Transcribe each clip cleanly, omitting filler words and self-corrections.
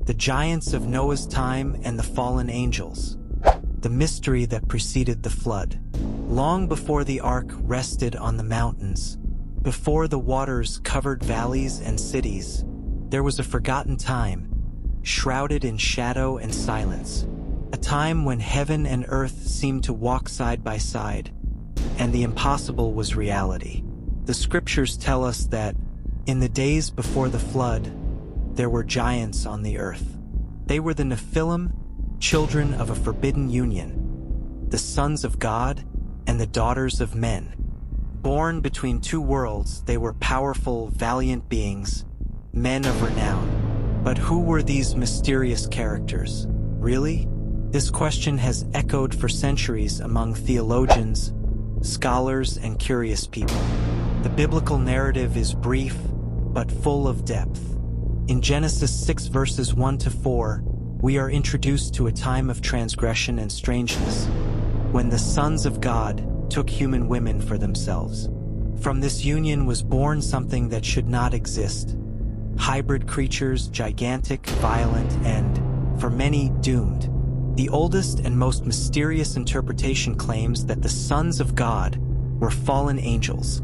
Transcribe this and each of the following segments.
the giants of Noah's time and the fallen angels, the mystery that preceded the flood. Long before the ark rested on the mountains, before the waters covered valleys and cities, there was a forgotten time, shrouded in shadow and silence, a time when heaven and earth seemed to walk side by side, and the impossible was reality. The scriptures tell us that, in the days before the flood, there were giants on the earth. They were the Nephilim, children of a forbidden union, the sons of God and the daughters of men. Born between two worlds, they were powerful, valiant beings, men of renown. But who were these mysterious characters? Really? This question has echoed for centuries among theologians, scholars, and curious people. The biblical narrative is brief, but full of depth. In Genesis 6 verses 1 to 4, we are introduced to a time of transgression and strangeness, when the sons of God took human women for themselves. From this union was born something that should not exist. Hybrid creatures, gigantic, violent, and, for many, doomed. The oldest and most mysterious interpretation claims that the sons of God were fallen angels,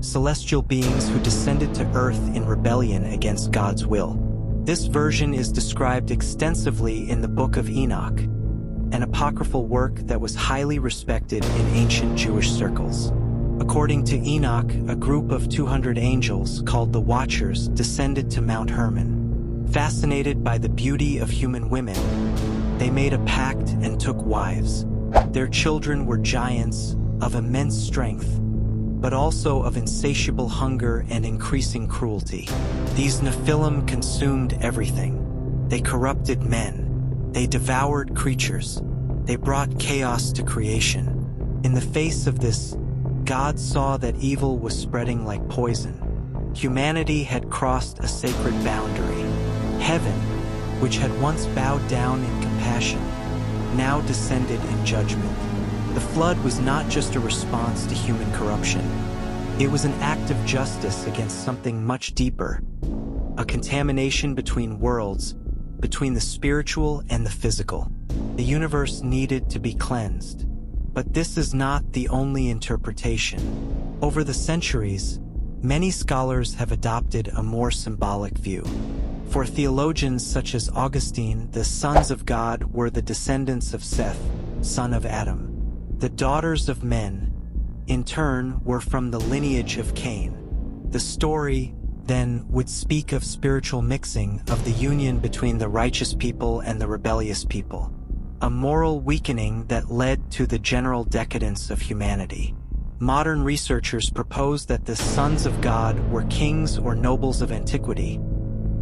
celestial beings who descended to earth in rebellion against God's will. This version is described extensively in the Book of Enoch, an apocryphal work that was highly respected in ancient Jewish circles. According to Enoch, a group of 200 angels, called the Watchers, descended to Mount Hermon. Fascinated by the beauty of human women, they made a pact and took wives. Their children were giants of immense strength, but also of insatiable hunger and increasing cruelty. These Nephilim consumed everything. They corrupted men. They devoured creatures. They brought chaos to creation. In the face of this, God saw that evil was spreading like poison. Humanity had crossed a sacred boundary. Heaven, which had once bowed down in compassion, now descended in judgment. The flood was not just a response to human corruption. It was an act of justice against something much deeper, a contamination between worlds, between the spiritual and the physical. The universe needed to be cleansed. But this is not the only interpretation. Over the centuries, many scholars have adopted a more symbolic view. For theologians such as Augustine, the sons of God were the descendants of Seth, son of Adam. The daughters of men, in turn, were from the lineage of Cain. The story, then, would speak of spiritual mixing, of the union between the righteous people and the rebellious people, a moral weakening that led to the general decadence of humanity. Modern researchers propose that the sons of God were kings or nobles of antiquity,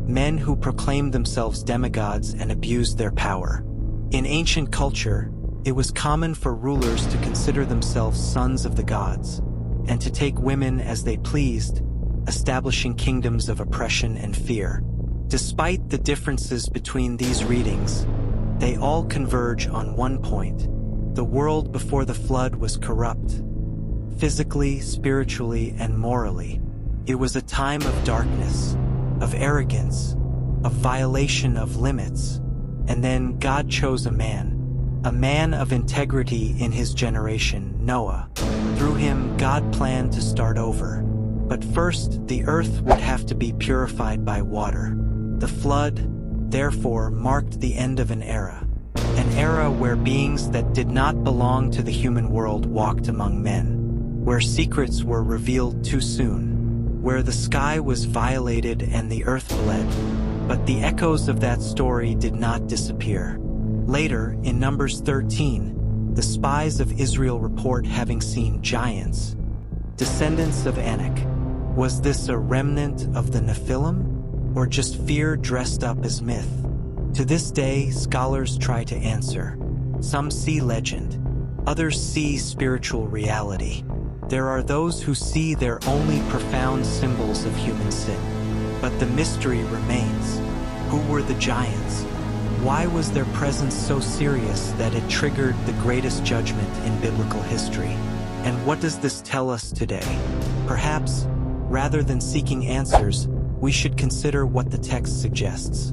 men who proclaimed themselves demigods and abused their power. In ancient culture, it was common for rulers to consider themselves sons of the gods, and to take women as they pleased, establishing kingdoms of oppression and fear. Despite the differences between these readings, they all converge on one point. The world before the flood was corrupt, physically, spiritually, and morally. It was a time of darkness, of arrogance, of violation of limits. And then God chose a man of integrity in his generation, Noah. Through him, God planned to start over. But first, the earth would have to be purified by water. The flood, therefore, marked the end of an era where beings that did not belong to the human world walked among men, where secrets were revealed too soon, where the sky was violated and the earth bled. But the echoes of that story did not disappear. Later, in Numbers 13, the spies of Israel report having seen giants, descendants of Anak. Was this a remnant of the Nephilim, or just fear dressed up as myth? To this day, scholars try to answer. Some see legend, others see spiritual reality. There are those who see their only profound symbols of human sin. But the mystery remains. Who were the giants? Why was their presence so serious that it triggered the greatest judgment in biblical history? And what does this tell us today? Perhaps, rather than seeking answers, we should consider what the text suggests.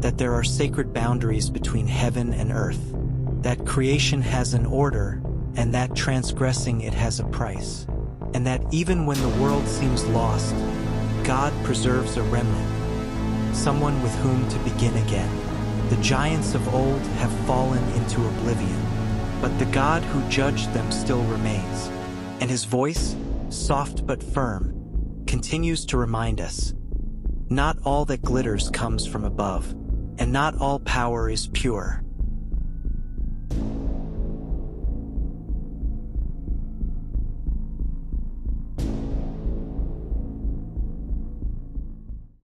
that there are sacred boundaries between heaven and earth, that creation has an order, and that transgressing it has a price, and that even when the world seems lost, God preserves a remnant, someone with whom to begin again. The giants of old have fallen into oblivion, but the God who judged them still remains, and his voice, soft but firm, continues to remind us, not all that glitters comes from above, and not all power is pure.